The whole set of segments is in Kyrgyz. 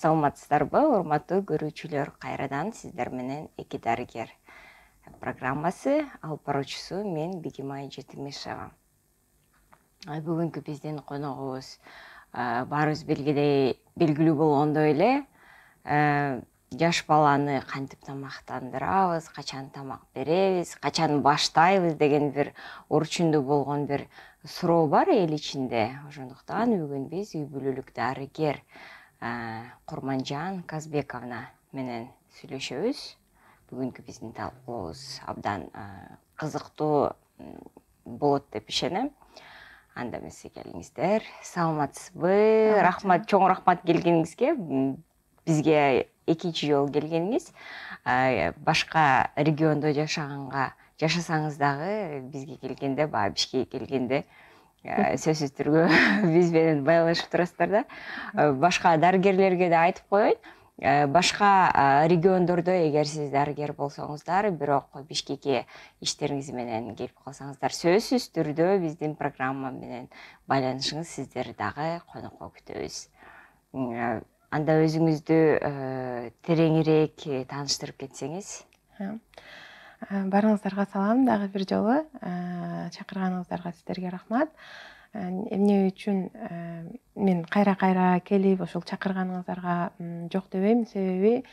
Саламатсыздарбы, урматтуу көрүүчүлөр, кайрадан сиздер менен эки дарыгер программасы алып баруучусу мен Бегимай Жетимишева. Бүгүнкү биздин коногубуз баарыбыз белгилүү болгондой эле жаш баланы кантип тамактандырабыз, качан тамак беребиз, качан баштайбыз деген бир орчундуу болгон бир суроо бар эл ичинде. Ошондуктан бүгүн биз үй бүлөлүк дарыгер Курманжан Казбековна менен сүйлөшөбүз. Бүгүнкү биздин талкуубуз абдан кызыктуу болот деп ишенем. Анда эмесе келиңиздер. Саламатсызбы? Рахмат, чоң рахмат келгениңизге. Бизге экинчи жолу келгениңиз. Башка региондо жашасаңыз дагы бизге келгенде, Бишкекке келгенде сөзсүз түрдө биз менен байланышып турасыздар да. Башка дарыгерлерге да айтып коеюн. Башка региондордо эгер сиз дарыгер болсоңуздар, бирок Бишкекке иштериңиз менен келип калсаңыздар, сөзсүз түрдө биздин программа менен байланышыңыз, сиздер дагы конокко күтөбүз. Анда өзүңүздү тереңирээк тааныштырып кетсеңиз. Барыңыздарга салам дагы бир жолу. Чакырганыңыздарга сиздерге рахмат. Эмне үчүн мен кайра келип ошол чакырганыңыздарга жок дебейм. Себеби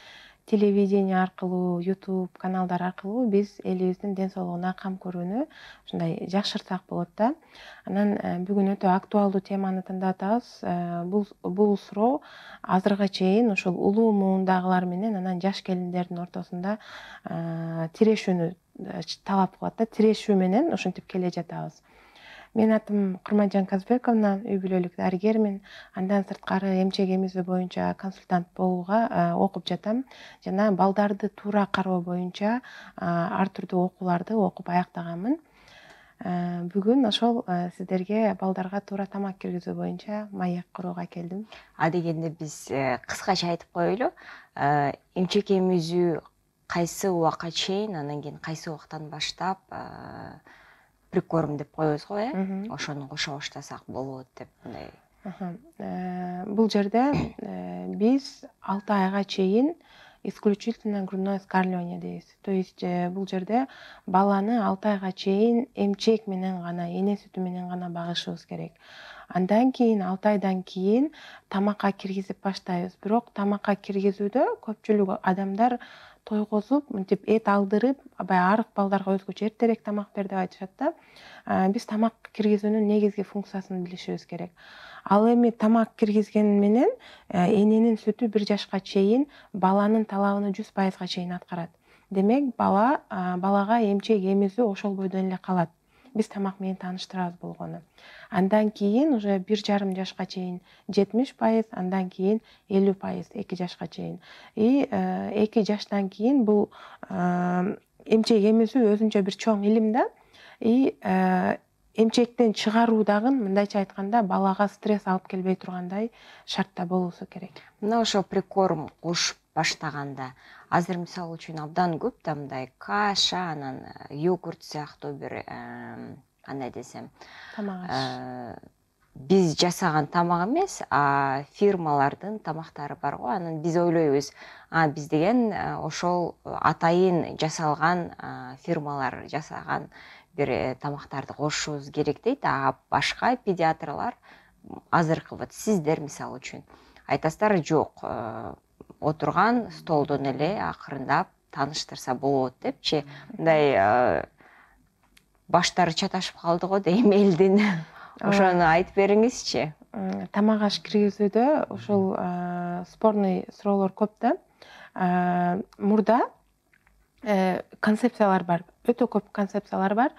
телевидение аркылуу, YouTube каналдар аркылуу биз элибиздин ден соолугуна кам көрүүнү ушундай жакшыртсак болот да. Анан бүгүн өтө актуалдуу теманы тандап атабыз. Бул суроо азыркыга чейин ошол улуу муундагылар менен анан жаш келиндердин ортосунда тирешүүнү талап кылат да. Тирешүү менен ушинтип келе жатабыз. Менин атым Курманжан Казбековна, үй бүлөлүк дарыгермин. Андан сырткары эмчек эмизүү боюнча консультант болууга окуп жатам. Жана балдарды туура кароо боюнча ар түрдүү окууларды окуп аяктаганмын. Бүгүн ошол сиздерге балдарга туура тамак киргизүү боюнча маек курууга келдим. Дегенде биз кыскача айтып коелу. Эмчек эмизүү кайсы убакка чейин, анан кийин кайсы убактан баштап прикорм деп коебуз го, ошону кошо баштасак болот деп мындай. Бул жерде биз 6 айга чейин исключительно грудное вскармливание дейбиз. То есть бул жерде баланы 6 айга чейин эмчек менен гана, эне сүтү менен гана багышыбыз керек. Андан кийин 6 айдан кийин тамакка киргизип баштайбыз. Бирок тамакка киргизүүдө көпчүлүк адамдар тойгозуп, мынтип эт алдырып, арык балдарга өзгөчө эртерээк тамак бер деп айтышат да. Биз тамак киргизүүнүн негизги функциясын билишибиз керек. Ал эми тамак киргизген менен эненин сүтү 1 жашка чейин баланын талабын 100% чейин аткарат. Демек, балага эмчек эмизүү ошол бойдон эле калат. Биз тамак менен тааныштырабыз болгону. Андан кийин уже 1,5 жашка чейин 70%, андан кийин 50%, 2 жашка чейин. 2 жаштан кийин бул эмчек эмизүү өзүнчө бир чоң илим да. Эмчектен чыгаруу дагы мындайча айтканда балага стресс алып келбей тургандай шартта болуусу керек. Мына ошо прикорм кушуп баштаганда азыр мисалы үчүн абдан көп да мындай каша, анан йогурт сыяктуу бир кандай десем, биз жасаган тамак эмес, фирмалардын тамактары бар го. Анан биз ойлойбуз, биз деген ошол атайын жасалган фирмалар жасаган бир тамактарды кошушубуз керек дейт. Башка педиатрлар азыркы сиздер мисалы үчүн айтасыздар, жок, отурган столдон эле акырындап тааныштырса болот депчи. Мындай баштары чаташып калды го дейм элдин. Ошону айтып бериңизчи. Тамак аш киргизүүдө ушул спорный суроолор көп да. Мурда концепциялар бар. Өтө көп концепциялар бар.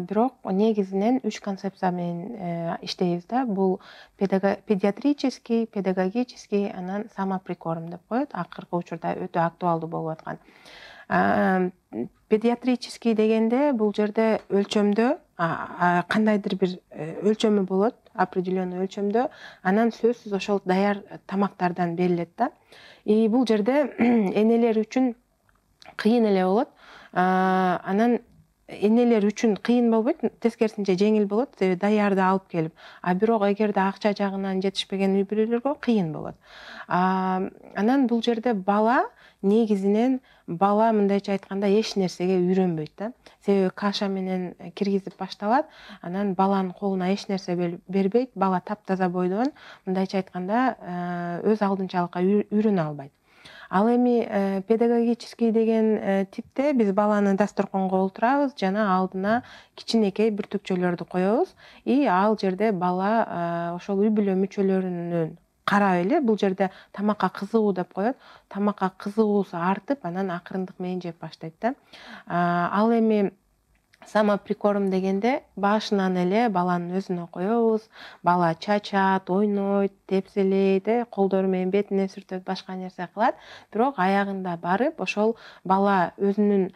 Бирок негизинен 3 концепция менен иштейбиз да. Бул педиатрический, педагогический, анан самоприкорм деп коет. Акыркы учурда өтө актуалдуу болуп аткан. Педиатрический дегенде бул жерде өлчөмдө кандайдыр бир өлчөмү болот, определенный өлчөмдө, анан сөзсүз ошол даяр тамактардан берилет да. Бул жерде энелер үчүн кыйын эле болот. Анан энелер үчүн кыйын болбойт, тескерисинче жеңил болот, себеби даярды алып келип. Бирок эгерде акча жагынан жетишпеген үй-бүлөлөргө кыйын болот. Анан бул жерде бала негизинен мындайча айтканда эч нерсеге үйрөнбөйт да. Себеби каша менен киргизип башталат, анан баланын колуна эч нерсе бербейт, бала таптаза бойдон мындайча айтканда өз алдынчалыкка үйрөнө албайт. Ал эми педагогический деген типте биз баланы дасторконго олтурабыз жана алдына кичинекей бүртүкчөлөрдү коебуз. И ал жерде бала ошол үй-бүлө мүчөлөрүнүн карап эле бул жерде тамакка кызыгуу деп коет. Тамакка кызыгуусу артып, анан акырындык менен жеп баштайт да. Ал эми самоприкорм дегенде башынан эле баланын өзүнө коебуз. Бала чачат, ойнойт, тепселейт, колдору менен бетине сүртөт, башка нерсе кылат. Бирок аягында барып ошол бала өзүнүн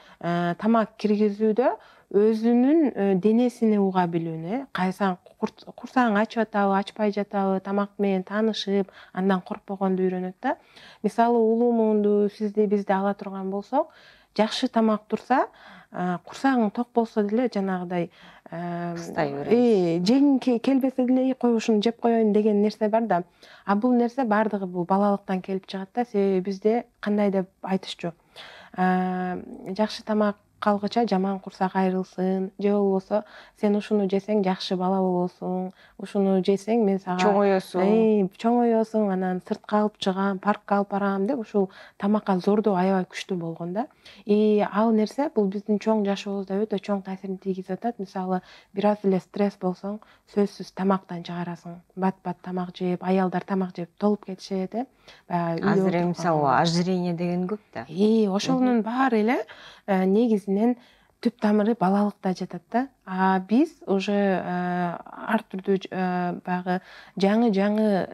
тамак киргизүүдө өзүнүн денесини уга билүүнү, кайсан курсагың ачып атабы, ачпай жатабы, тамак менен таанышып, андан коркпогонду үйрөнөт да. Мисалы улуу муунду сизди бизди ала турган болсок, жакшы тамак турса, курсагың ток болсо деле жанагыдай кыстай беребиз. жегиң келбесе деле кой ушуну жеп коеюн деген нерсе бар да. Бул нерсе бардыгы бул балалыктан келип чыгат да, себеби бизде кандай деп айтышчу. Жакшы тамак калгыча жаман курсак айрылсын, же болбосо сен ушуну жесең жакшы бала болосуң, ушуну жесең мен сага чоңоёсуң, анан сыртка алып чыгам, паркка алып барам деп ушул тамакка зордоо аябай күчтүү болгон да. Ал нерсе бул биздин чоң жашообузда өтө чоң таасирин тийгизип атат. Мисалы, бир аз эле стресс болсоң, сөзсүз тамактан чыгарасың. Бат-бат тамак жеп, аялдар тамак жеп толуп кетишет, Азыр мисалы ожирение деген көп да. Ошонун баары эле негизинен түп тамыры балалыкта жатат да. Биз уже ар түрдүү баягы жаңы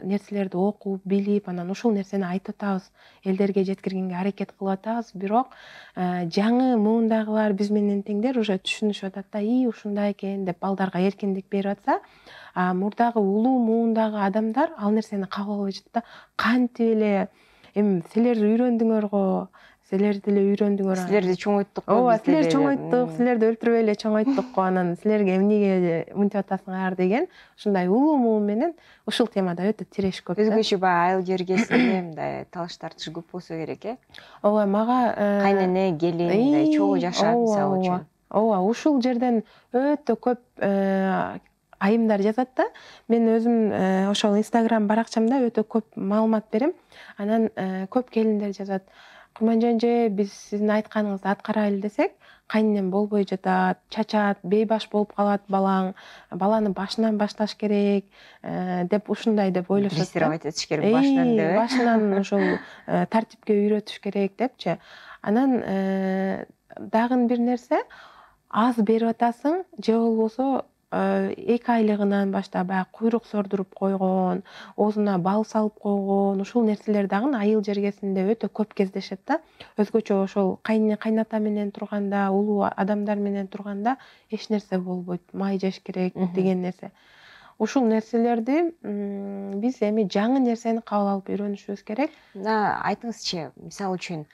нерселерди окуп, билип, анан ушул нерсени айтып атабыз, элдерге жеткиргенге аракет кылып атабыз. Бирок жаңы муундагылар биз менен теңдер уже түшүнүшүп атат да, ушундай экен деп балдарга эркиндик берип атса, мурдагы улуу муундагы адамдар ал нерсени кабыл албай жатат да. Кантип эле эми силер үйрөндүңөр го, силер деле үйрөндүңөр. Силерди чоңойттук го, ооба, силер чоңойттук, силерди өлтүрбөй эле чоңойттук го, анан силерге эмнеге мынтип атасыңар деген ушундай улуу муун менен ушул темада өтө тиреш көп. Өзгөчө баягы айыл жергесинде мындай талаш тартыш көп болсо керек, Ооба, мага кайнене, келин, мындай чогуу жашап мисалы үчүн. Ооба, ушул жерден өтө көп айымдар жазат да. Мен өзүм ошол Instagram баракчамда өтө көп маалымат берем. Анан көп келиндер жазат: Курманжан эже, биз сиздин айтканыңызды аткарайлы десек, кайненем болбой жатат, чачат, бейбаш болуп калат балаң, баланы башынан башташ керек деп ушундай деп ойлошот. Дрессировать этиш керек башынан деп. Башынан ошол тартипке үйрөтүш керек депчи. Анан дагы бир нерсе, аз берип атасың, же болбосо 2 айлыгынан баштап баягы куйрук сордуруп койгон, оозуна бал салып койгон, ушул нерселер дагы айыл жергесинде өтө көп кездешет да. Өзгөчө ошол кайнене кайната менен турганда, улуу адамдар менен турганда эч нерсе болбойт, май жеш керек деген нерсе. Ушул нерселерди биз эми жаңы нерсени кабыл алып үйрөнүшүбүз керек. Айтыңызчы, мисалы үчүн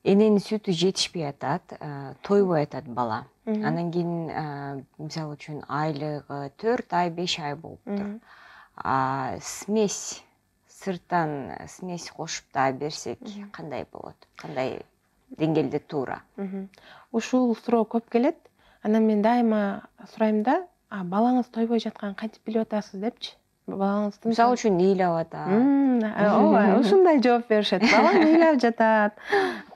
эненин сүтү жетишпей атат, тойбой атат бала. Анан кийин мисалы үчүн айлыгы 4 ай, 5 ай болуптур. Смесь, сырттан смесь кошуп да берсек кандай болот? Кандай деңгээлде туура? Ушул суроо көп келет. Анан мен дайыма сурайм да, балаңыз тойбой жатканын кантип билип атасыз депчи. Балаңызды мисалы үчүн ыйлап атат. Ооба, ушундай жооп беришет. Балам ыйлап жатат,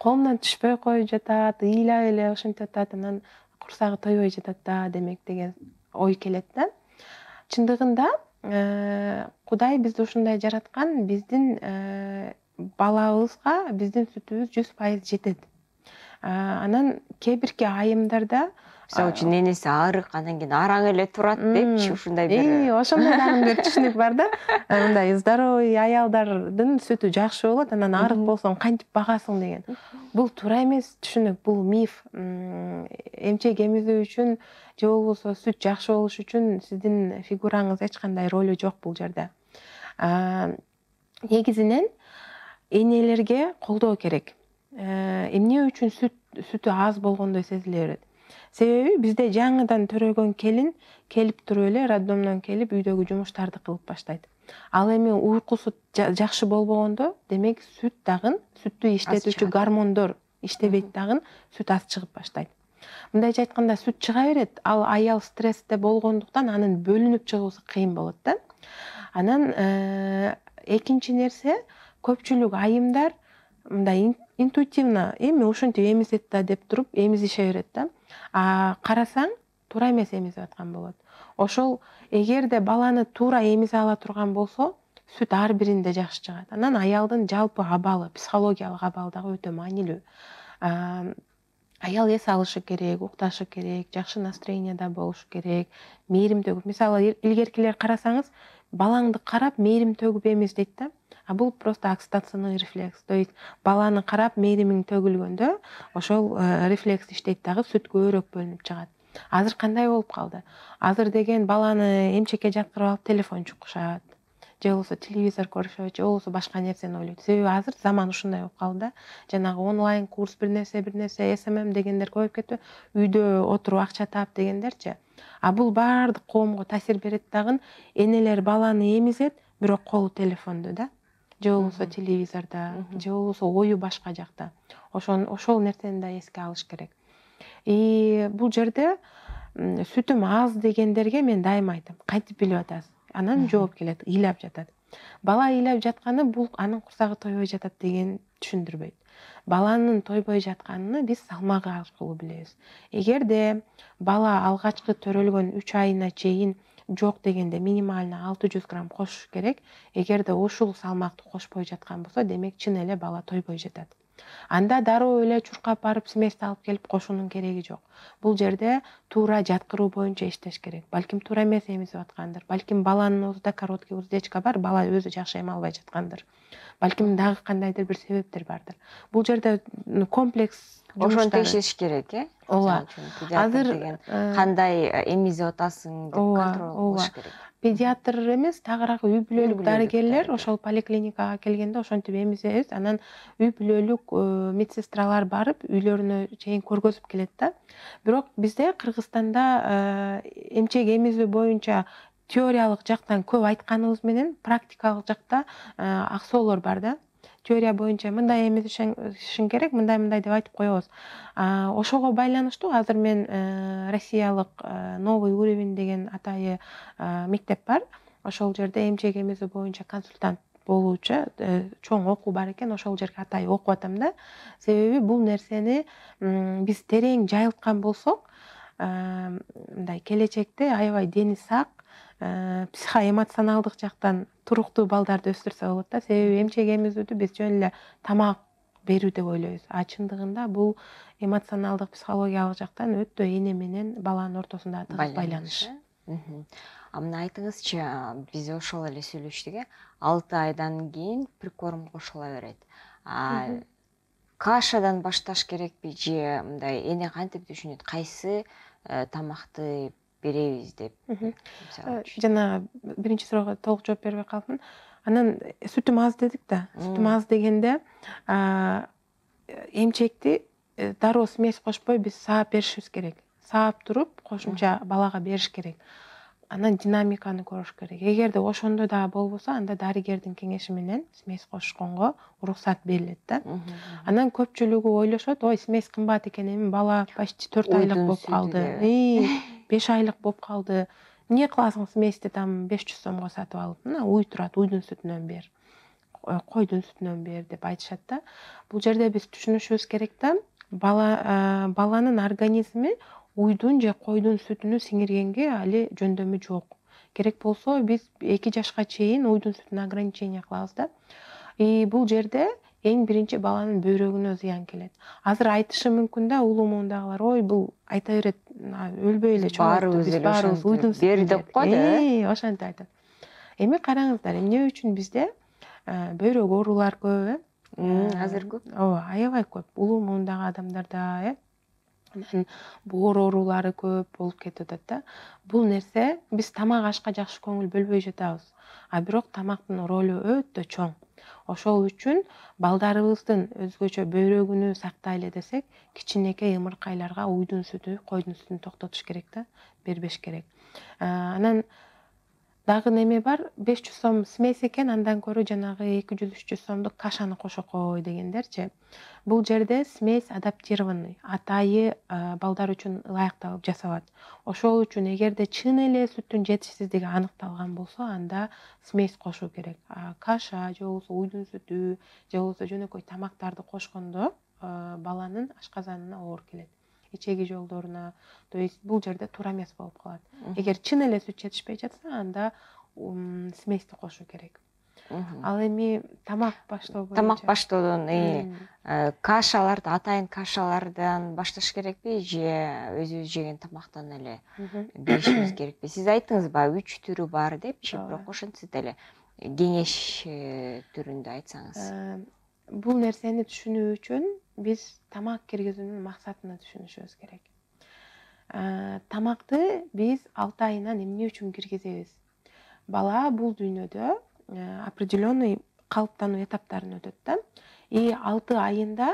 колумдан түшпөй коюп жатат, ыйлап эле ошентип атат, анан курсагы тойбой жатат да, демек деген ой келет да. Чындыгында Кудай бизди ушундай жараткан, биздин балабызга биздин сүтүбүз 100% жетет. Анан кээ бирки айымдарда Мисалы үчүн ненеси арык, анан кийин араң эле турат депчи, ушундай бир. Ошондой дагы бир түшүнүк бар да. Мындай здоровый аялдардын сүтү жакшы болот, анан арык болсоң кантип багасың деген. Бул туура эмес түшүнүк, бул миф. Эмчек эмизүү үчүн же болбосо сүт жакшы болуш үчүн сиздин фигураңыз эч кандай ролу жок бул жерде. Негизинен энелерге колдоо керек. Эмне үчүн сүтү аз болгондой сезиле берет? Себеби бизде жаңыдан төрөгөн келин келип туруп эле роддомдон келип үйдөгү жумуштарды кылып баштайт. Ал эми уйкусу жакшы болбогондо, демек сүт дагы, сүттү иштетүүчү гормондор иштебейт дагы, сүт аз чыгып баштайт. Мындайча айтканда сүт чыга берет, ал аял стрессте болгондуктан анын бөлүнүп чыгуусу кыйын болот да. Анан экинчи нерсе, көпчүлүк айымдар мындай интуитивно эми ушинтип эмизет да деп туруп эмизише берет да. Карасаң туура эмес эмизип аткан болот. Ошол эгерде баланы туура эмизе ала турган болсо, сүт ар биринде жакшы чыгат. Анан аялдын жалпы абалы, психологиялык абалы дагы өтө маанилүү. Аял эс алышы керек, укташы керек, жакшы настроенияда болушу керек, мээрим төгүп. Мисалы, илгеркилер карасаңыз, балаңды карап мээрим төгүп эмиз дейт да. Бул просто окситоциндик рефлекс. То есть баланы карап мээримиң төгүлгөндө, ошол рефлекс иштейт дагы, сүт көбүрөөк бөлүнүп чыгат. Азыр кандай болуп калды? Азыр деген баланы эмчекке жаткырып алып телефон чукушат, же болбосо телевизор көрүшөт, же болбосо башка нерсени ойлойт. Себеби азыр заман ушундай болуп калды да. Жанагы онлайн курс бир нерсе, SMM дегендер көбөйүп кетти. Үйдө отуруп акча таап дегендерчи. Бул баардык коомго таасир берет дагы. Энелер баланы эмизет, бирок колу телефондо да. Же болбосо телевизордо, же болбосо ою башка жакта. Ошол нерсени да эске алыш керек. Бул жерде сүтүм аз дегендерге мен дайыма айтам, кантип билип атасыз? Анан жооп келет, ыйлап жатат. Бала ыйлап жатканы бул анын курсагы тойбой жатат деген түшүндүрбөйт. Баланын тойбой жатканын биз салмагы аркылуу билебиз. Эгерде бала алгачкы төрөлгөн 3 айына чейин жок дегенде минимально 600 грамм кошуш керек. Эгерде ушул салмакты кошпой жаткан болсо, демек чын эле бала тойбой жатат. Анда дароо эле чуркап барып смести алып келип кошуунун кереги жок. Бул жерде туура жаткыруу боюнча иштеш керек. Балким туура эмес эмизип аткандыр. Балким баланын оозунда короткий уздечка бар, бала өзү жакшы эме албай жаткандыр. Балким дагы кандайдыр бир себептер бардыр. Бул жерде комплекс ошону текшериш керек, Ооба. Педиатр деген кандай эмизип атасың деп контроль кылыш керек. Педиатр эмес, тагыраак үй бүлөлүк дарыгерлер ошол поликлиникага келгенде ошентип эмизебиз. Анан үй бүлөлүк медсестралар барып үйлөрүнө чейин көргөзүп келет да. Бирок бизде Кыргызстанда эмчек эмизүү боюнча теориялык жактан көп айтканыбыз менен практикалык жакта аксоолор бар да. Теория боюнча мындай эмизишиң керек, мындай деп айтып коебуз. Ошого байланыштуу азыр мен Россиялык новый уровень деген атайы мектеп бар. Ошол жерде эмчек эмизүү боюнча консультант болуучу чоң окуу бар экен. Ошол жерге атайы окуп атам да. Себеби бул нерсени биз терең жайылткан болсок, мындай келечекте аябай дени сак, психоэмоционалдык жактан туруктуу балдарды өстүрсө болот да. Себеби эмчек эмизүүдү биз жөн эле тамак берүү деп ойлойбуз. Чындыгында бул эмоционалдык, психологиялык жактан өтө эне менен баланын ортосунда тыгыз байланыш. Мына айтыңызчы, биз ошол эле сүйлөштүк, 6 айдан кийин прикорм кошула берет. Кашадан башташ керекпи же мындай эне кантип түшүнөт, кайсы тамакты беребиз деп? Жана биринчи суроого толук жооп бербей калдым. Анан сүтүм аз дедик да. Сүтүм аз дегенде эмчекти дароо смесь кошпой биз саап беришибиз керек. Саап туруп кошумча балага бериш керек. Анан динамиканы көрүш керек. Эгерде ошондо дагы болбосо, анда дарыгердин кеңеши менен смесь кошконго уруксат берилет да. Анан көпчүлүгү ойлошот, ой, смесь кымбат экен, эми бала почти 4 айлык болуп калды. 5 айлык болуп калды. Эмне кыласың смести там 500 сомго сатып алып? Мына уй турат, уйдун сүтүнөн бер. Койдун сүтүнөн бер деп айтышат да. Бул жерде биз түшүнүшүбүз керек да, баланын организми уйдун же койдун сүтүнү сиңиргенге али жөндөмү жок. Керек болсо биз 2 жашка чейин уйдун сүтүнө ограничение кылабыз да. Бул жерде эң биринчи баланын бөйрөгүнө зыян келет. Азыр айтышы мүмкүн да, улуу муундагылар, ой, бул айта берет, өлбөй эле баарыбыз уйдун сүтүн деп койду. Ошентип айтат. Эми караңыздар, эмне үчүн бизде бөйрөк оорулар көп, азыр көп. Ооба, аябай көп. Улуу муундагы адамдарда, анан боор оорулары көп болуп кетип атат да. Бул нерсе биз тамак ашка жакшы көңүл бөлбөй жатабыз, а бирок тамактын ролу өтө чоң. Ошол үчүн балдарыбыздын өзгөчө бөйрөгүнү сактайлы десек, кичинекей ымыркайларга уйдун сүтү, койдун сүтүн токтотуш керек да, бербеш керек. Анан дагы неме бар, 500 сом смесь экен, андан көрө жанагы 200-300 сомдук кашаны кошо кой дегендерчи. Бул жерде смесь адаптированный, атайы балдар үчүн ылайыкталып жасалат. Ошол үчүн эгерде чын эле сүттүн жетишсиздиги аныкталган болсо, анда смесь кошуу керек. Каша же болбосо уйдун сүтү же болбосо жөнөкөй тамактарды кошкондо баланын ашказанына оор келет, ичеги жолдоруна. То есть бул жерде туура эмес болуп калат. Эгер чын эле сүт жетишпей жатса, анда смести кошуу керек. Ал эми тамак баштоо боюнча. Тамак баштоодон кашаларды, атайын кашалардан башташ керекпи, же өзүбүз жеген тамактан эле беришибиз керекпи? Сиз айттыңызбы, 3 түрү бар депчи, бирок ошентсе деле кеңеш түрүндө айтсаңыз. Бул нерсени түшүнүү үчүн биз тамак киргизүүнүн максатын түшүнүшүбүз керек. Тамакты биз 6 айынан эмне үчүн киргизебиз? Бала бул дүйнөдө определенный калыптануу этаптарын өтөт да. И 6 айында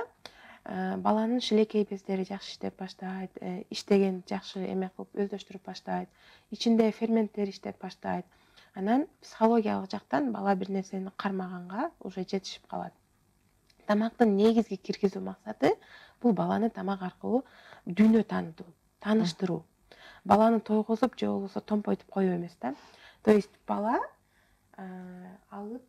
баланын шилекей бездери жакшы иштеп баштайт, иштеген жакшы эме кылып өздөштүрүп баштайт, ичинде ферменттер иштеп баштайт. Анан психологиялык жактан бала бир нерсени кармаганга уже жетишип калат. Тамактын негизги киргизүү максаты бул баланы тамак аркылуу дүйнө таанытуу, тааныштыруу. Баланы тойгозуп же болбосо томпойтуп коюу эмес да. То есть бала алып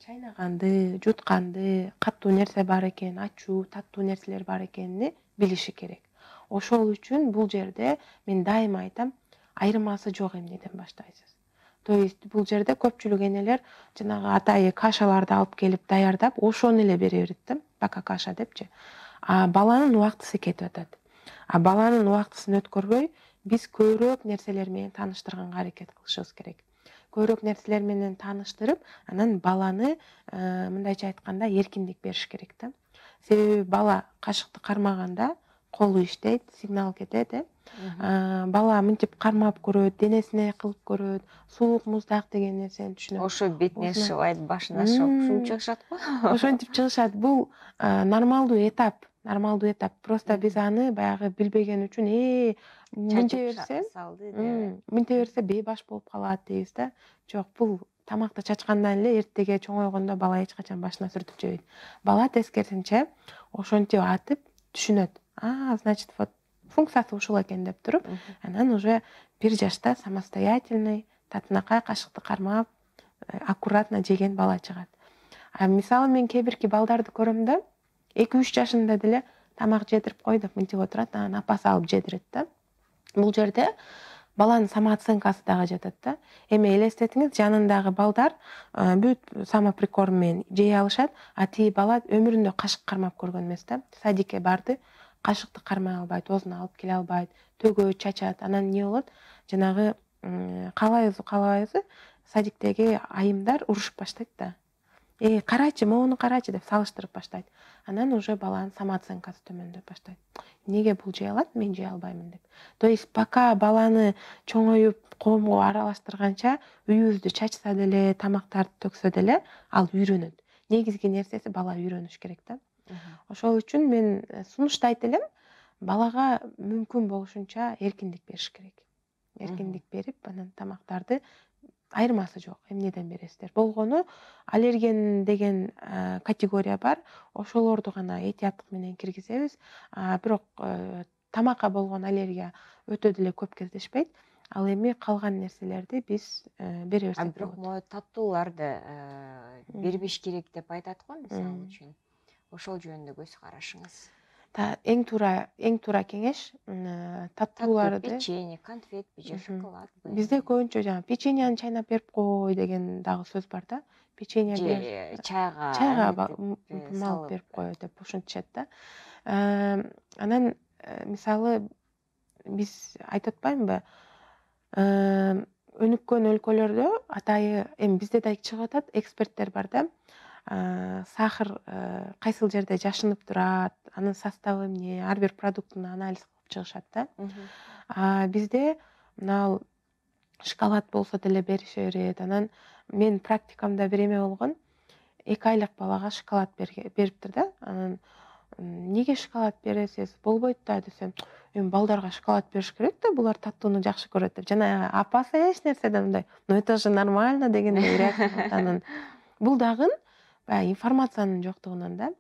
чайнаганды, жутканды, катуу нерсе бар экен, ачуу, таттуу нерселер бар экенин билиши керек. Ошол үчүн бул жерде мен дайыма айтам, айырмасы жок эмнеден баштайсыз. То есть бул жерде көпчүлүк энелер жанагы атайы кашаларды алып келип даярдап, ошону эле бере берет да, пока каша депчи. Баланын убактысы кетип атат. Баланын убактысын өткөрбөй, биз көбүрөөк нерселер менен тааныштырганга аракет кылышыбыз керек. Көбүрөөк нерселер менен тааныштырып, анан баланы мындайча айтканда эркиндик бериш керек да. Себеби бала кашыкты кармаганда колу иштейт, сигнал кетет, бала мынтип кармап көрөт, денесине кылып көрөт, суук, муздак деген нерсени түшүнөт. Ошо бетине шыбайт, башына шуп чыгышат го. Ошентип чыгышат. Бул нормалдуу этап. Просто биз аны баягы билбеген үчүн мынте берсе бейбаш болуп калат дейбиз да. Жок, бул тамакты чачкандан эле эртеге чоңойгондо бала эч качан башына сүртүп жебейт. Бала тескерисинче ошентип атып түшүнөт. Значит, вот функциясы ушул экен деп туруп, анан уже 1 жашта самостоятельный татынакай кашыкты кармап, аккуратно жеген бала чыгат. Мисалы мен кээ бирки балдарды көрөм да, 2-3 жашында деле тамак жедирип кой деп мынтип отурат, анан апасы алып жедирет да. Бул жерде баланын самооценкасы дагы жатат да. Эми элестетиңиз, жанындагы балдар бүт самоприкорм менен жей алышат, тиги бала өмүрүндө кашык кармап көргөн эмес да. Садикке барды, кашыкты кармай албайт, оозуна алып келе албайт, төгөт, чачат. Анан эмне болот? Жанагы каалайбызбы, садиктеги айымдар урушуп баштайт да. Карачы, могуну карачы деп салыштырып баштайт. Анан уже баланын самооценкасы төмөндөп баштайт. Эмнеге бул жей алат, мен жей албаймын деп. То есть пока баланы чоңоюп коомго аралаштырганча, үйүбүздү чачса деле, тамактарды төксө деле, ал үйрөнөт. Негизги нерсеси бала үйрөнүш керек да. Ошол үчүн мен сунуштайт элем, балага мүмкүн болушунча эркиндик бериш керек. Эркиндик берип, анан тамактарды айырмасы жок, эмнеден бересиздер. Болгону аллерген деген категория бар, ошолорду гана этияттык менен киргизебиз. Бирок тамакка болгон аллергия өтө деле көп кездешпейт. Ал эми калган нерселерди биз бере берсек болот. Бирок могу таттууларды бербеш керек деп айтат го, мисалы үчүн. Ошол жөнүндө көз карашыңыз. Эң туура кеңеш таттууларды, печенье, конфет же шоколад. Бизде көбүнчө жана печеньени чайнап берип кой деген дагы сөз бар да. Печенье чайга малып берип кой деп ушинтишет да. Анан мисалы биз айтып атпаймынбы, өнүккөн өлкөлөрдө атайы, эми бизде да чыгып атат, эксперттер бар да. Сахар кайсыл жерде жашынып турат, анын составы эмне, ар бир продуктун анализ кылып чыгышат да. Бизде мына шоколад болсо деле берише берет. Анан мен практикамда бир эме болгон, 2 айлык балага шоколад бериптир да. Анан неге шоколад бересиз, болбойт да десем, эми балдарга шоколад бериш керек да, булар таттууну жакшы көрөт деп. Жана апасы эч нерседен мындай, ну это же нормально дегендей реакция кылат. Анан бул дагы баягы информациянын жоктугунан да.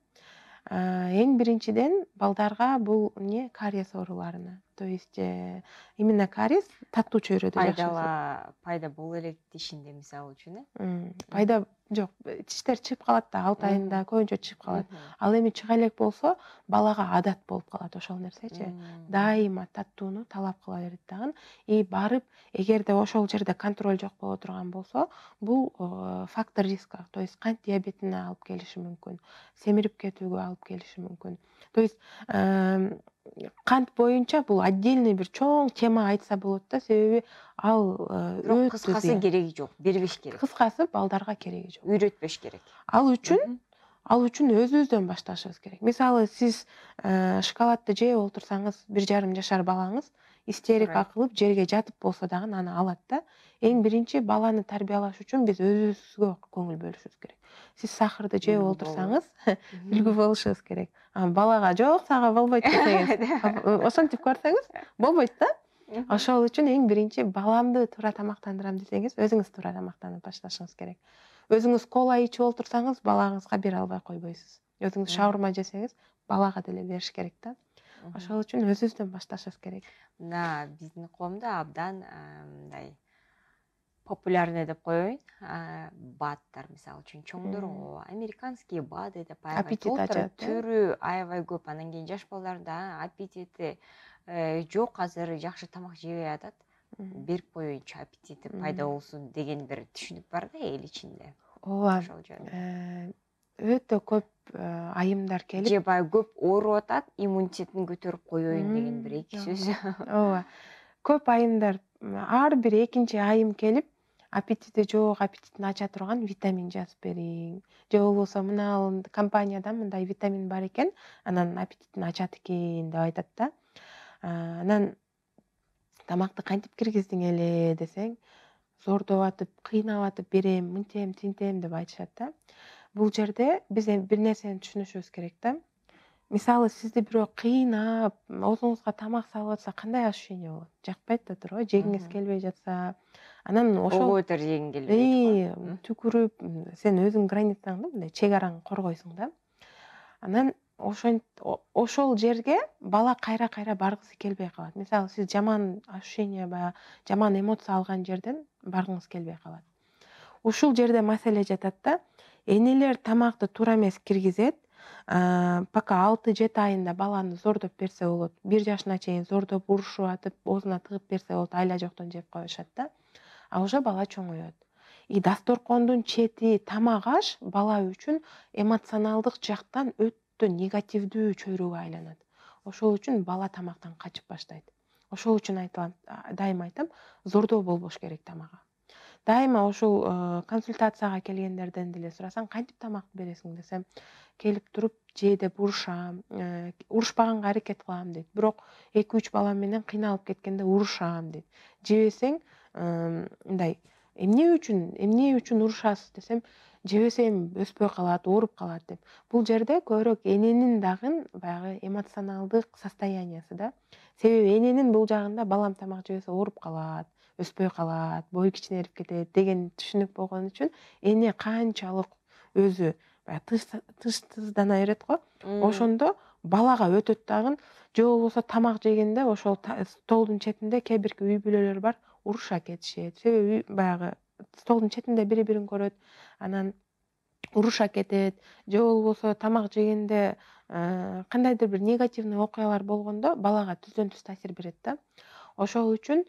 Эң биринчиден балдарга бул не кариес ооруларына. То есть именно кариес таттуу чөйрөдө жакшы өсөт. Пайда боло элек тишинде мисалы үчүн Пайда жок, тиштер чыгып калат да, 6 айында көбүнчө чыгып калат. Ал эми чыга элек болсо, балага адат болуп калат ошол нерсечи. Дайыма таттууну талап кыла берет дагы. И барып, эгерде ошол жерде контроль жок боло турган болсо, бул фактор риска. То есть кант диабетине алып келиши мүмкүн, семирип кетүүгө алып келиши мүмкүн. То есть кант боюнча бул отдельный бир чоң тема айтса болот да, себеби ал бирок кыскасы кереги жок, бербеш керек. Кыскасы балдарга кереги жок. Үйрөтпөш керек. Ал үчүн өзүбүздөн башташыбыз керек. Мисалы, сиз шоколадты жеп олтурсаңыз, 1,5 жашар балаңыз истерика кылып жерге жатып болсо дагы аны алат да. Эң биринчи баланы тарбиялаш үчүн биз өзүбүзгө көңүл бөлүшүбүз керек. Сиз сахарды жеп олтурсаңыз, үлгү болушубуз керек. Балага жок, сага болбойт десеңиз, ошентип көрсөңүз, болбойт да. Ошол үчүн эң биринчи баламды туура тамактандырам десеңиз, өзүңүз туура тамактанып башташыңыз керек. Өзүңүз кола ичип олтурсаңыз, балаңызга бере албай койбойсуз. Өзүңүз шаурма жесеңиз, балага деле бериш керек да. Ошол үчүн өзүбүздөн башташыбыз керек. Мына биздин коомдо абдан мындай популярный деп коеюн, баттар мисалы үчүн чоңдор американский БАДы деп Аппетит ачат. Түрү аябай көп. Анан кийин жаш балдарда аппетити жок, азыр жакшы тамак жебей атат. Берип коеюнчу аппетити пайда болсун деген бир түшүнүк бар да эл ичинде. Ооба. Өтө көп айымдар келип, же баягы көп ооруп атат, иммунитетин көтөрүп коеюн деген бир эки сөз. Ооба. Көп айымдар, ар бир экинчи айым келип, аппетити жок, аппетитин ача турган витамин жазып бериң. Же болбосо мына компанияда мындай витамин бар экен, анан аппетитин ачат экен деп айтат да. Анан тамакты кантип киргиздиң эле десең, зордоп атып, кыйнап атып берем, мынтем, тинтем деп айтышат да. Бул жерде биз бир нерсени түшүнүшүбүз керек да. Мисалы, сизди бирөө кыйнап, оозуңузга тамак салып атса, кандай ощущение болот? Жакпайт да турбайбы? Жегиңиз келбей жатса, анан ошол Оготор жегиң келбейт. түкүрүп, сен өзүң границаңды, мындай чек араңды коргойсуң да. Анан ошол жерге бала кайра баргысы келбей калат. Мисалы, сиз жаман ощущение, жаман эмоция алган жерден баргыңыз келбей калат. Ушул жерде маселе жатат да. Энелер тамакты туура эмес киргизет, пока 6-7 айында баланы зордоп берсе болот. 1 жашына чейин зордоп, урушуп атып, оозуна тыгып берсе болот, айла жоктон жеп коюшат да. А уже бала чоңоет. И дасторкондун чети, тамак аш бала үчүн эмоционалдык жактан өтө негативдүү чөйрөгө айланат. Ошол үчүн бала тамактан качып баштайт. Ошол үчүн айтылам, дайыма айтам, зордоо болбош керек тамага. Дайыма ошол консультацияга келгендерден деле сурасаң, кантип тамак бересиң десем, келип туруп же деп урушам, урушпаганга аракет кылам дейт. Бирок 2-3 балам менен кыйналып кеткенде урушам дейт. Жебесең, мындай, эмне үчүн урушасыз десем, жебесем өспөй калат, ооруп калат деп. Бул жерде көбүрөөк эненин дагы баягы эмоционалдык состояниясы да. Себеби эненин бул жагында балам тамак жебесе ооруп калат, өспөй калат, бою кичинерип кетет деген түшүнүк болгон үчүн эне канчалык өзү тыштыздана берет го, ошондо балага өтөт дагы. Же болбосо тамак жегенде ошол столдун четинде кээ бирки үй бүлөлөр бар, уруша кетишет. Себеби баягы столдун четинде бири-бирин көрөт, анан уруша кетет. Же болбосо тамак жегенде кандайдыр бир негативный окуялар болгондо балага түздөн-түз таасир берет да. Ошол үчүн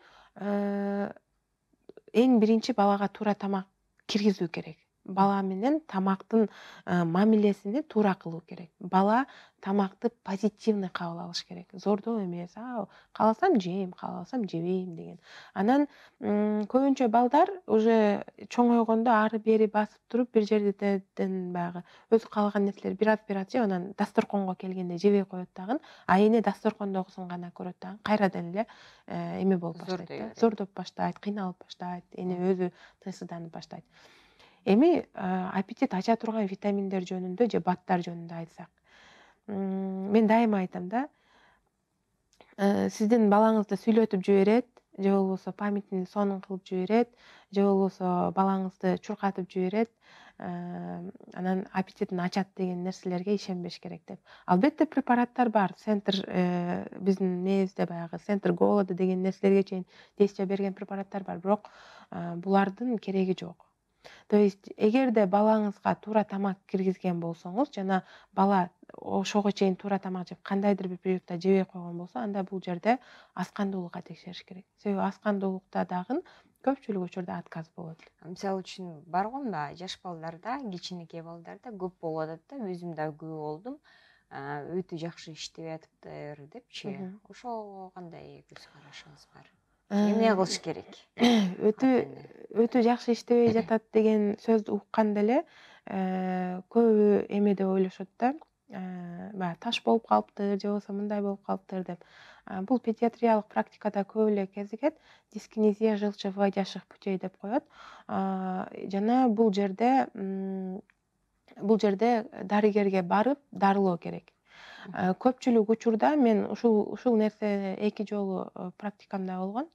эң биринчи балага туура тамак киргизүү керек. бала менен тамактын мамилесини туура кылуу керек. Бала тамакты позитивный кабыл алыш керек. Зордоо эмес, кааласам жейм, кааласам жебейм деген. Анан көбүнчө балдар уже чоңойгондо ары бери басып туруп бир жерден баягы өзү каалаган нерселер бир аз жеп анан дасторконго келгенде жебей коет дагы. А эне дасторкондогусун гана көрөт дагы. Кайрадан эле эме болуп баштайт да. Зордоп баштайт, кыйналып баштайт, эне өзү тынчсызданып баштайт. Эми аппетит ача турган витаминдер жөнүндө же баттар жөнүндө айтсак, мен дайыма айтам да, сиздин балаңызды сүйлөтүп жиберет, же болбосо памятini сонун кылып жиберет, же болбосо балаңызды чуркатып жиберет, анан аппетитин ачат деген нерселерге ишенбеш керек деп. Албетте препараттар бар. Центр биздин мээбизде баягы центр голода деген нерселерге чейин действие берген препараттар бар, бирок булардын кереги жок. То есть эгерде балаңызга туура тамак киргизген болсоңуз, жана бала ошого чейин туура тамак жеп кандайдыр бир периодда жебей койгон болсо, анда бул жерде аскандуулукка текшериш керек. Себеби аскандуулукта дагы көпчүлүк учурда отказ болот. Мисалы үчүн бар го жаш балдарда, кичинекей балдарда көп болуп атат да, өзүм да күбө болдум. Өтө жакшы иштеп атыптыр депчи. Ошого кандай көз карашыңыз бар? Эмне кылыш керек? Өтө жакшы иштебей жатат деген сөздү укканда эле көбү эме деп ойлошот да, баягы таш болуп калыптыр, же болбосо мындай болуп калыптыр деп. Бул педиатриялык практикада көп эле кезигет. Дискинезия желчевыводящих путей деп коет. Жана бул жерде дарыгерге барып дарылоо керек. Көпчүлүк учурда мен ушул нерсе 2 жолу практикамда болгон.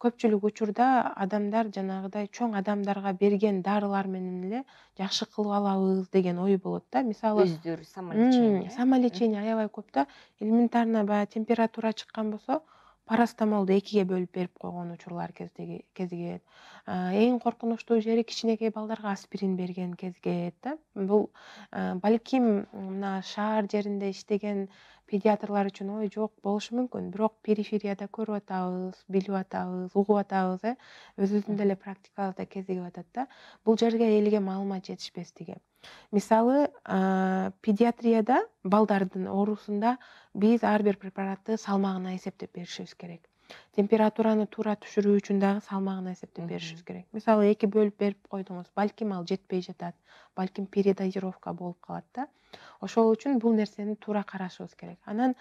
Көпчүлүк учурда адамдар жанагыдай чоң адамдарга берген дарылар менен эле жакшы кылып алабыз деген ой болот да. Мисалы өздөрү самолечение аябай көп да. Элементарно баягы температура чыккан болсо, парастамолду 2ге бөлүп берип койгон учурлар кезигет. Эң коркунучтуу жери кичинекей балдарга аспирин берген кезигет да. Бул балким мына шаар жеринде иштеген педиатрлар үчүн ой жок болушу мүмкүн, бирок периферияда көрүп атабыз, билип атабыз, угуп атабыз, өзүбүздүн деле практикабызда кезигип атат да. Бул жерге элге маалымат жетишпестиги. Мисалы, педиатрияда балдардын оорусунда биз ар бир препаратты салмагына эсептеп беришибиз керек. Температураны туура түшүрүү үчүн дагы салмагына эсептеп беришибиз керек. Мисалы 2 бөлүп берип койдуңуз, балким ал жетпей жатат, балким передозировка болуп калат да. Ошол үчүн бул нерсени туура карашыбыз керек. Анан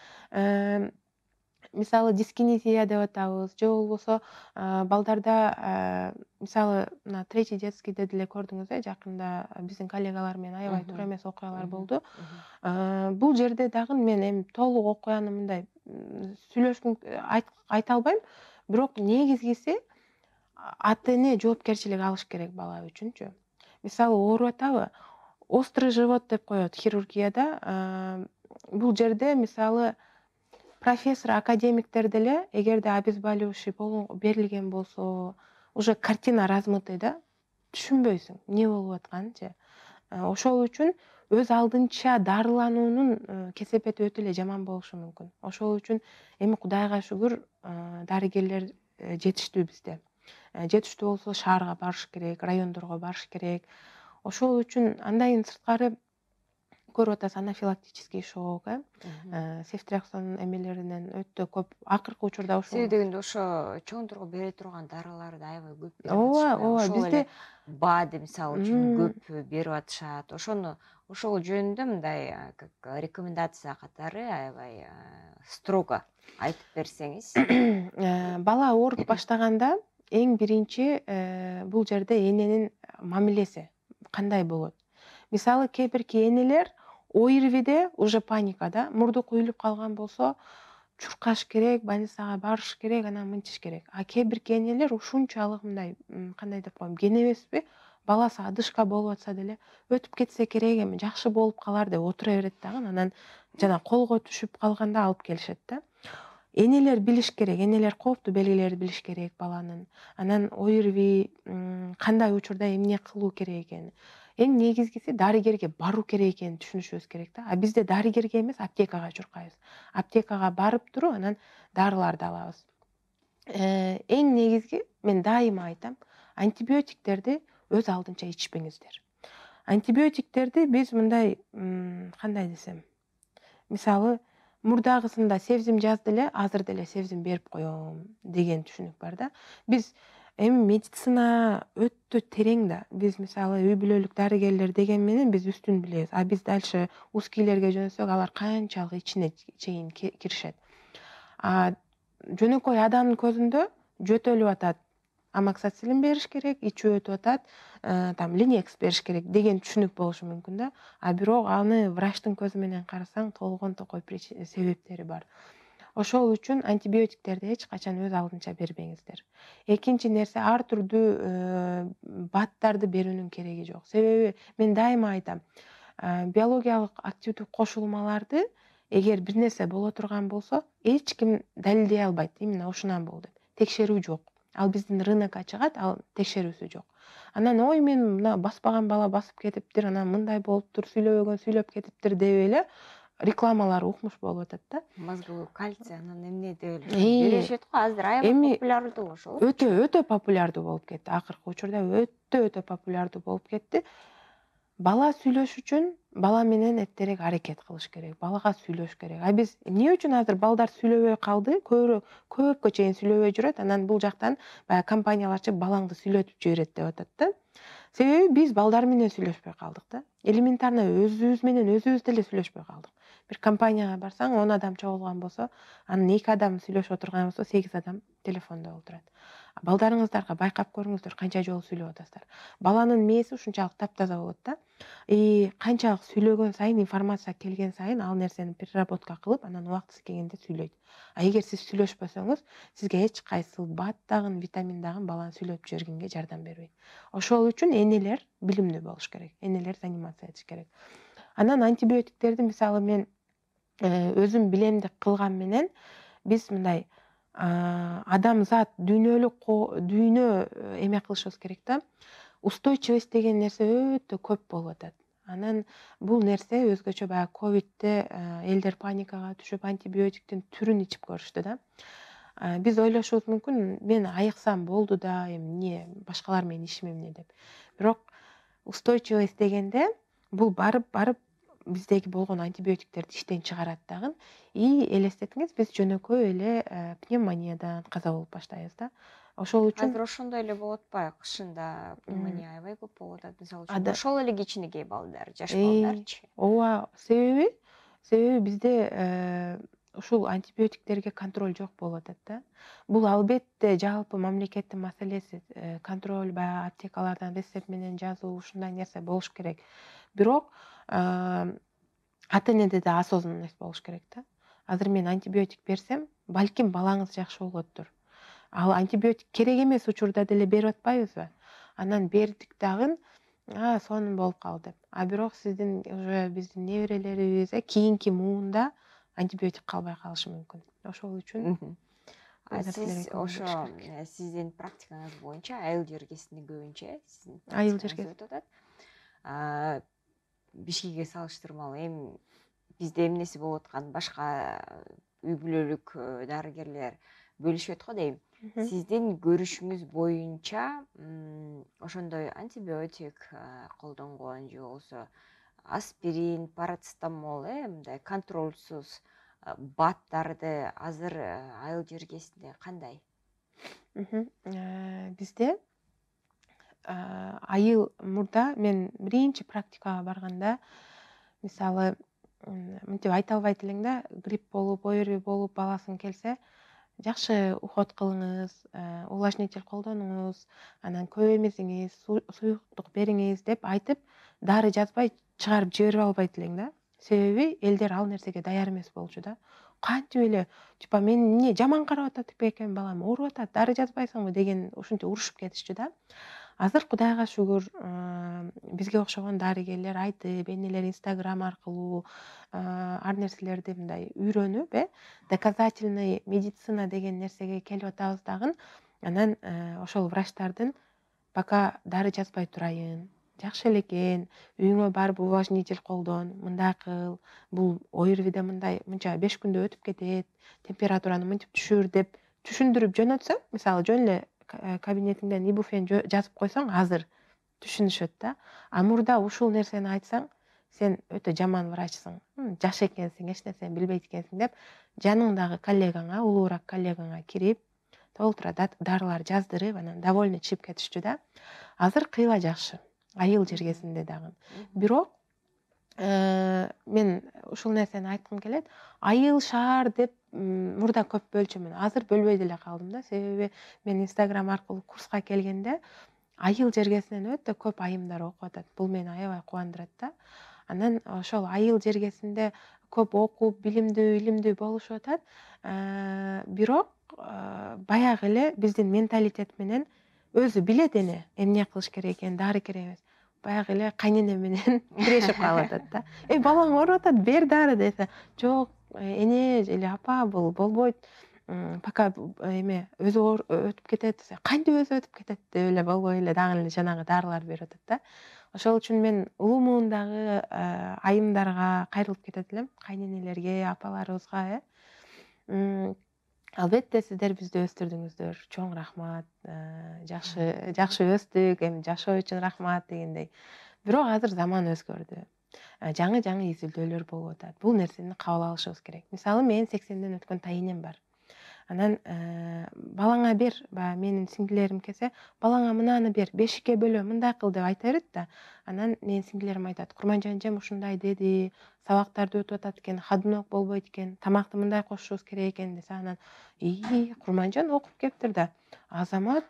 мисалы дискинезия деп атабыз, же болбосо балдарда мисалы мына третий детскийде деле көрдүңүз, жакында биздин коллегалар менен аябай туура эмес окуялар болду. Бул жерде дагы мен эми толук окуяны мындай сүйлөшкүм айта албайм, бирок негизгиси ата-эне жоопкерчилик алыш керек бала үчүнчү. Мисалы ооруп атабы, острый живот деп коет хирургияда. Бул жерде мисалы профессор, академиктер деле эгерде обезболивающий берилген болсо, уже картина размытый да, түшүнбөйсүң эмне болуп атканынчы. Ошол үчүн өз алдынча дарылануунун кесепети өтө эле жаман болушу мүмкүн. Ошол үчүн эми Кудайга шүгүр дарыгерлер жетиштүү бизде. Жетиштүү болсо шаарга барыш керек, райондорго барыш керек. Ошол үчүн андан сырткары көрүп атасыз анафилактический шок, сефтриаксон эмелеринен өтө көп акыркы учурда ошо. Себеби дегенде ошо чоңдорго бере турган дарылар да аябай көп берип атышат. Ооба, бизде БАД мисалы үчүн көп берип атышат. Ошол жөнүндө мындай как рекомендация катары аябай строго айтып берсеңиз. Бала ооруп баштаганда эң биринчи бул жерде эненин мамилеси кандай болот? Мисалы кээ бирки энелер ОРВИде уже паника да, мурду куюлуп калган болсо чуркаш керек, больницага барыш керек, анан мынтиш керек. А кээ бирки энелер ушунчалык мындай кандай деп коем, кенебеспи, баласы одышка болуп атса деле өтүп кетсе керек, эми жакшы болуп калар деп отура берет дагы, анан жана колго түшүп калганда алып келишет да. Энелер билиш керек, энелер кооптуу белгилерди билиш керек баланын. Анан ОРВИ кандай учурда эмне кылуу керек экени. Эң негизгиси дарыгерге баруу керек экенин түшүнүшүбүз керек да. А бизде дарыгерге эмес, аптекага чуркайбыз. Аптекага барып туруп, анан дарыларды алабыз. Эң негизги мен дайыма айтам, антибиотиктерди өз алдынча ичпеңиздер. Антибиотиктерди биз мындай кандай десем, мисалы мурдагысында севзим жазды эле, азыр деле севзим берип коем деген түшүнүк бар да. Биз эми медицина өтө терең да. Биз мисалы үй бүлөлүк дарыгерлер деген менен биз үстүн билебиз. А биз дальше узкийлерге жөнөтсөк, алар канчалык ичине чейин киришет. Жөнөкөй адамдын көзүндө жөтөлүп атат, амоксициллин бериш керек, ичүү өтүп атат, там линекс бериш керек деген түшүнүк болушу мүмкүн да. А бирок аны врачтын көзү менен карасаң, толгон токой себептери бар. Ошол үчүн антибиотиктерди эч качан өз алдынча бербеңиздер. Экинчи нерсе, ар түрдүү баттарды берүүнүн кереги жок. Себеби мен дайыма айтам, биологиялык активдүү кошулмаларды эгер бир нерсе боло турган болсо, эч ким далилдей албайт, именно ушунан болду деп. Текшерүү жок. Ал биздин рынокко чыгат, ал текшерүүсү жок. Анан ой мен мына баспаган бала басып кетиптир, анан мындай болуптур, сүйлөбөгөн сүйлөп кетиптир деп эле рекламалар укмуш болуп атат да. Мозговой кальций анан эмне деп беришет го, азыр аябай популярдуу ошол. Өтө популярдуу болуп кетти. Акыркы учурда өтө популярдуу болуп кетти. Бала сүйлөш үчүн бала менен эттерээк аракет кылыш керек. Балага сүйлөш керек. А биз эмне үчүн азыр балдар сүйлөбөй калды? Көпкө чейин сүйлөбөй жүрөт. Анан бул жактан баягы компанияларчы балаңды сүйлөтүп жиберет деп атат да. Себеби биз балдар менен сүйлөшпөй калдык да. Элементарно өзүбүз менен өзүбүз деле сүйлөшпөй калдык. Бир компанияга барсаң, 10 адам чогулган болсо, анын 2 адам сүйлөшүп отурган болсо, 8 адам телефондо отурат. Балдарыңыздарга байкап көрүңүздөр, канча жолу сүйлөп атасыздар. Баланын мээси ушунчалык таптаза болот да. Канчалык сүйлөгөн сайын, информация келген сайын ал нерсени переработка кылып, анан убактысы келгенде сүйлөйт. А эгер сиз сүйлөшпөсөңүз, сизге эч кайсы бат дагы, витамин дагы баланы сүйлөтүп жибергенге жардам бербейт. Ошол үчүн энелер билимдүү болуш керек. Энелер заниматься этиш керек. Анан антибиотиктерди мисалы мен өзүм билем деп кылган менен биз мындай адамзат дүйнө эме кылышыбыз керек да. Устойчивость деген нерсе өтө көп болуп атат. Анан бул нерсе өзгөчө баягы ковидте элдер паникага түшүп антибиотиктин түрүн ичип көрүштү да. Биз ойлошубуз мүмкүн, мен айыксам болду да, эмне башкалар менин ишим эмне деп. Бирок устойчивость дегенде бул барып биздеги болгон антибиотиктерди иштен чыгарат дагы. Элестетиңиз, биз жөнөкөй эле пневмониядан каза болуп баштайбыз да. Ошол үчүн азыр ошондой эле болуп атпайбы? Кышында пневмония аябай көп болуп атат, мисалы үчүн. Ошол эле кичинекей балдар, жаш балдарчы. Ооба, себеби бизде ушул антибиотиктерге контроль жок болуп атат да. Бул албетте жалпы мамлекеттин маселеси. Контроль баягы аптекалардан рецепт менен жазуу, ушундай нерсе болуш керек. Бирок ата-энеде да осознанность болуш керек да. Азыр мен антибиотик берсем, балким балаңыз жакшы болоттур. Ал антибиотик керек эмес учурда деле берип атпайбызбы? Анан бердик дагы, сонун болуп калды деп. А бирок сиздин уже биздин неберелерибиз кийинки муунда антибиотик калбай калышы мүмкүн. Ошол үчүн сиз ошо сиздин практикаңыз боюнча айыл жергесинде көбүнчө айыл жергеси өтүп атат. Бишкекке салыштырмалуу эми бизде эмнеси болуп аткан башка үй бүлөлүк дарыгерлер бөлүшөт го дейм. Сиздин көрүшүңүз боюнча ошондой антибиотик колдонгон же болбосо аспирин, парацетамол, мындай контролсуз баттарды азыр айыл жергесинде кандай? Бизде айыл мурда мен биринчи практикага барганда, мисалы мынтип айта албайт элең да, грипп болуп, ОРВИ болуп баласын келсе, жакшы уход кылыңыз, увлажнитель колдонуңуз, анан көп эмесиңиз, суюктук бериңиз деп айтып, дары жазбай чыгарып жиберип албайт элең да. Себеби элдер ал нерсеге даяр эмес болчу да. Кантип эле, типа мен эмне жаман карап атат экен балам, ооруп атат, дары жазбайсыңбы деген ушинтип урушуп кетишчү да. Азыр Кудайга шүгүр, бизге окшогон дарыгерлер айтып, энелер Инстаграм аркылуу ар нерселерди мындай үйрөнүп, доказательный медицина деген нерсеге келип атабыз дагы. Анан ошол врачтардын пока дары жазбай турайын, жакшы эле экен, үйүңө барып увлажнитель колдон, мындай кыл, бул ОРВИде мынча 5 күндө өтүп кетет, температураны мынтип түшүр деп түшүндүрүп жөнөтсөң, мисалы жөн эле кабинетиңден ибуфен жазып койсоң азыр, түшүнүшөт да. А мурда ушул нерсени айтсаң, сен өтө жаман врачсың, жаш экенсиң, эч нерсени билбейт экенсиң деп жаныңдагы коллегаңа, улуураак коллегаңа кирип, толтура дарылар жаздырып, анан довольно чыгып кетишчү да. Азыр кыйла жакшы, айыл жергесинде дагы. Бирок мен ушул нерсени айткым келет. Айыл шаар деп мурда көп бөлчүмүн. Азыр бөлбөй деле калдым да. Себеби мен Instagram аркылуу курска келгенде айыл жергесинен өтө көп айымдар окуп атат. Бул мени аябай кубандырат да. Анан ошол айыл жергесинде көп окуп, илимдүү болушуп атат. Бирок баягы эле биздин менталитет менен өзү билет эмне кылыш керек экенин, дары керек эмес. Баягы эле кайнене менен тирешип калып атат да. Балаң ооруп атат, бер дары десе, жок, эне или апа, бул болбойт. Пока өзү өтүп кетет десе, кантип өзү өтүп кетет деп эле болбой эле дагы эле жанагы дарылар берип атат да. Ошол үчүн мен улуу муундагы айымдарга кайрылып кетет элем, кайненелерге, апаларыбызга. Албетте сиздер бизди өстүрдүңүздөр. Чоң рахмат. Жакшы өстүк, эми жашоо үчүн рахмат дегендей. Бирок азыр заман өзгөрдү. Жаңы изилдөөлөр болуп атат. Бул нерсени кабыл алышыбыз керек. Мисалы, менин 80ден өткөн тайынем бар. Анан балаңа бер, менин сиңдилерим келсе, балаңа мынаны бер, бешикке бөлө, мындай кыл деп айта берет да. Анан менин сиңдилерим айтат, Курманжан эжем ушундай деди, сабактарды өтүп атат экен, ходунок болбойт экен, тамакты мындай кошушубуз керек экен десе, анан Курманжан окуп кептир да. Азамат,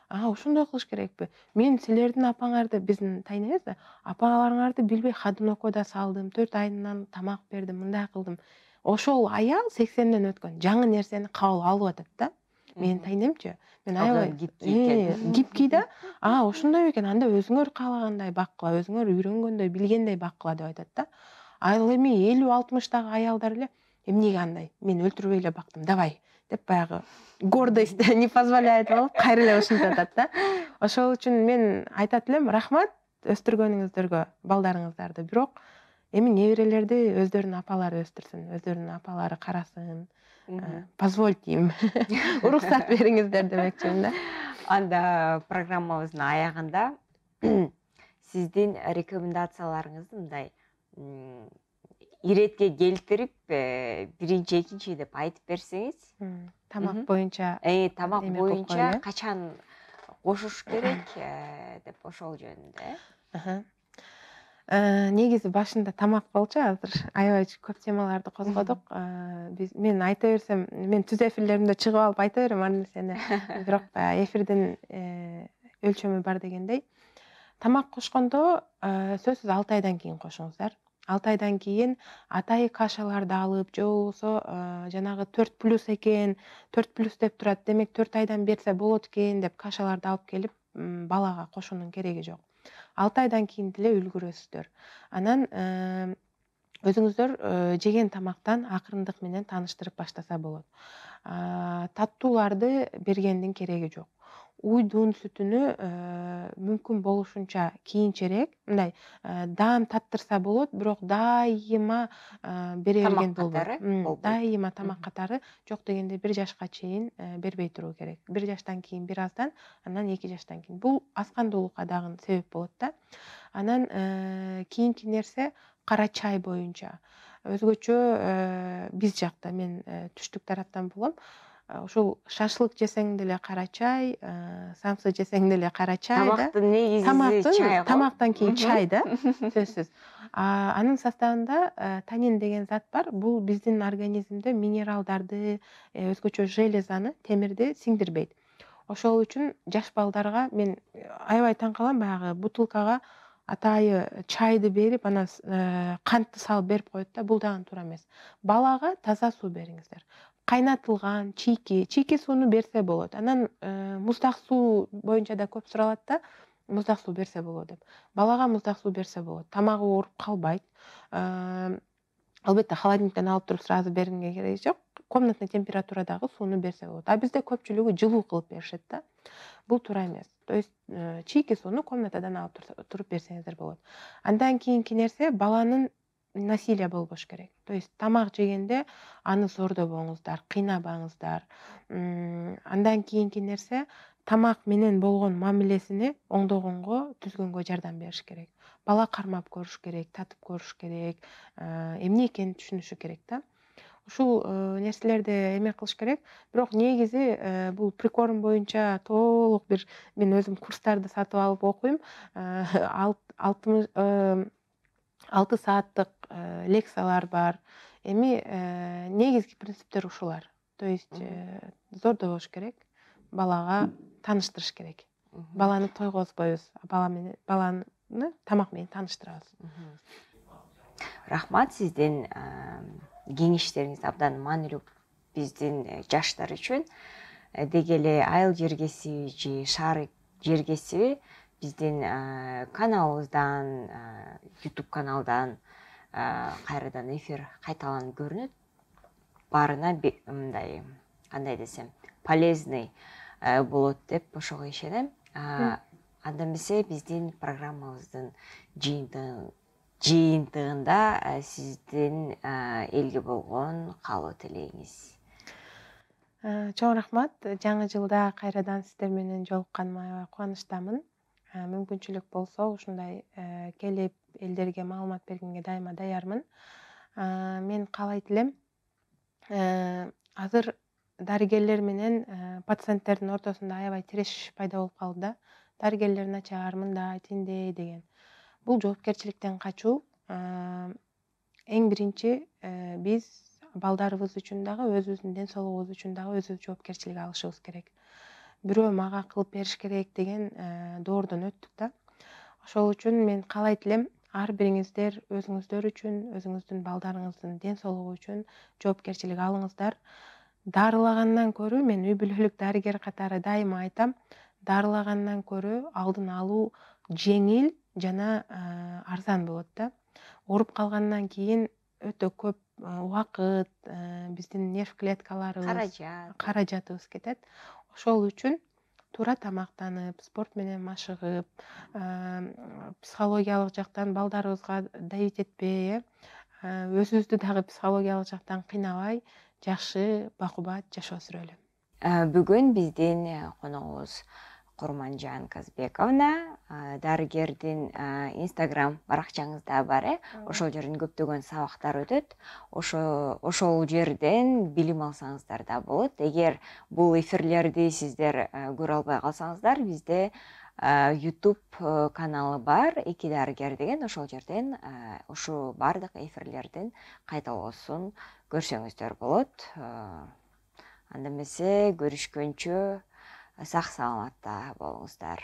ошондой кылыш керекпи? Мен силердин апаңарды, биздин тайнебиз да, апаларыңарды билбей ходунокко да салдым, 4 айынан тамак бердим, мындай кылдым. Ошол аял 80ден өткөн жаңы нерсени кабыл алып атат да. Менин тайнемчи, мен аябай гибкий да. Ошондой бекен, анда өзүңөр каалагандай баккыла, өзүңөр үйрөнгөндөй, билгендей баккыла деп айтат да. Ал эми 50-60дагы аялдар эле эмнеге андай, мен өлтүрбөй эле бактым, давай деп баягы гордость не позволяет болуп кайра эле ушинтип атат да. Ошол үчүн мен айтат элем, рахмат өстүргөнүңүздөргө балдарыңыздарды. Бирок эми неберелерди өздөрүнүн апалары өстүрсүн, өздөрүнүн апалары карасын. Позвольте им, уруксат бериңиздер демекчимин да. Анда программабыздын аягында сиздин рекомендацияларыңызды мындай иретке келтирип, биринчи, экинчи деп айтып берсеңиз. Тамак боюнча. Тамак боюнча качан кошуш керек деп ошол жөнүндө. Негизи башында тамак болчу, азыр аябай көп темаларды козгодук. Мен айта берсем, мен түз эфирлеримде чыгып алып айта берем ар нерсени. Бирок эфирдин өлчөмү бар дегендей. Тамак кошкондо сөзсүз 6 айдан кийин кошуңуздар. 6 айдан кийин атайы кашаларды алып, же болбосо жанагы 4+ экен, 4+ деп турат, демек 4 айдан берсе болот экен деп кашаларды алып келип балага кошуунун кереги жок. 6 айдан кийин деле үлгүрөсүздөр. Анан өзүңүздөр жеген тамактан акырындык менен тааныштырып баштаса болот. Таттууларды бергендин кереги жок. Уйдун сүтүнү мүмкүн болушунча кийинчерээк, мындай даам таттырса болот, бирок дайыма бере берген болбойт. Дайыма тамак катары жок дегенде 1 жашка чейин бербей туруу керек. 1 жаштан кийин бир аздан, анан 2 жаштан кийин. Бул аскандуулукка дагы себеп болот да. Анан кийинки нерсе кара чай боюнча. Өзгөчө биз жакта, мен түштүк тараптан болом. Ушул шашлык жесең деле кара чай, самсы жесең деле кара чай да. Тамактын негизи чай. Тамактан кийин чай да, сөзсүз. Анын составында танин деген зат бар. Бул биздин организмде минералдарды, өзгөчө железаны, темирди сиңдирбейт. Ошол үчүн жаш балдарга мен аябай таң калам, баягы бутылкага атайы чайды берип, анан кантты салып берип коет да. Бул дагы туура эмес. Балага таза суу бериңиздер. Кайнатылган чийки сууну берсе болот. Анан муздак суу боюнча да көп суралат да, муздак суу берсе болот деп. Балага муздак суу берсе болот. Тамагы ооруп калбайт. Албетте холодильниктен алып туруп сразу бергенге кереги жок. Комнатный температурадагы сууну берсе болот. Бизде көпчүлүгү жылуу кылып беришет да. Бул туура эмес. То есть чийки сууну комнатадан алып туруп берсеңиздер болот. Андан кийинки нерсе, баланын насилие болбош керек. То есть тамак жегенде аны зордобоңуздар, кыйнабаңыздар. Андан кийинки нерсе, тамак менен болгон мамилесини оңдогонго, түзгөнгө жардам бериш керек. Бала кармап көрүш керек, татып көрүш керек, эмне экенин түшүнүшү керек да. Ушул нерселерди эме кылыш керек. Бирок негизи бул прикорм боюнча толук бир мен өзүм курстарды сатып алып окуйм. 6 сааттык лекциялар бар. Эми негизги принциптер ушулар. То есть зордо болуш керек. Балага тааныштырыш керек. Баланы тойгозбойбуз, баланы тамак менен тааныштырабыз. Рахмат, сиздин кеңештериңиз абдан маанилүү биздин жаштар үчүн. Деги эле айыл жер кесиби же шаар жер кесиби биздин каналыбыздан, YouTube каналдан кайрадан эфир кайталанып көрүнөт. Баарына мындай, кандай десем, полезный болот деп ошого ишенем. Анда эмесе биздин программабыздын жыйынтыгында сиздин элге болгон каалоо тилегиңиз. Чоң рахмат. Жаңы жылда кайрадан сиздер менен жолукканыма аябай кубанычтамын. Мүмкүнчүлүк болсо ушундай келип элдерге маалымат бергенге дайыма даярмын. Мен каалайт элем, азыр дарыгерлер менен пациенттердин ортосунда аябай тирешиш пайда болуп калды да. Дарыгерлер начар, мындай, тиндей деген. Бул жоопкерчиликтен качуу. Эң биринчи биз балдарыбыз үчүн дагы, өзүбүздүн ден соолугубуз үчүн дагы өзүбүз жоопкерчилик алышыбыз керек. Бирөө мага кылып бериш керек деген доордон өттүк да. Ошол үчүн мен каалайт элем, ар бириңиздер өзүңүздөр үчүн, өзүңүздүн балдарыңыздын ден соолугу үчүн жоопкерчилик алыңыздар. Дарылагандан көрө, мен үй бүлөлүк дарыгер катары дайыма айтам, дарылагандан көрө алдын алуу жеңил жана арзан болот да. Ооруп калгандан кийин өтө көп убакыт, биздин нерв клеткаларыбыз, каражатыбыз кетет. Ошол үчүн туура тамактанып, спорт менен машыгып, психологиялык жактан балдарыбызга давить этпей, өзүбүздү дагы психологиялык жактан кыйнабай, жакшы бакубат жашоо сүрөлү. Бүгүн биздин коногубуз Курманжан Казбековна, дарыгердин Instagram баракчаңызда бар, ошол жерден көптөгөн сабактар өтөт. Ошол жерден билим алсаңыздар да болот. Эгер бул эфирлерди сиздер көрө албай калсаңыздар, бизде YouTube каналы бар, Эки дарыгер деген, ошол жерден ушу бардык эфирлердин кайталоосун көрсөңүздөр болот. Анда эмесе көрүшкөнчө сак саламатта болуңуздар.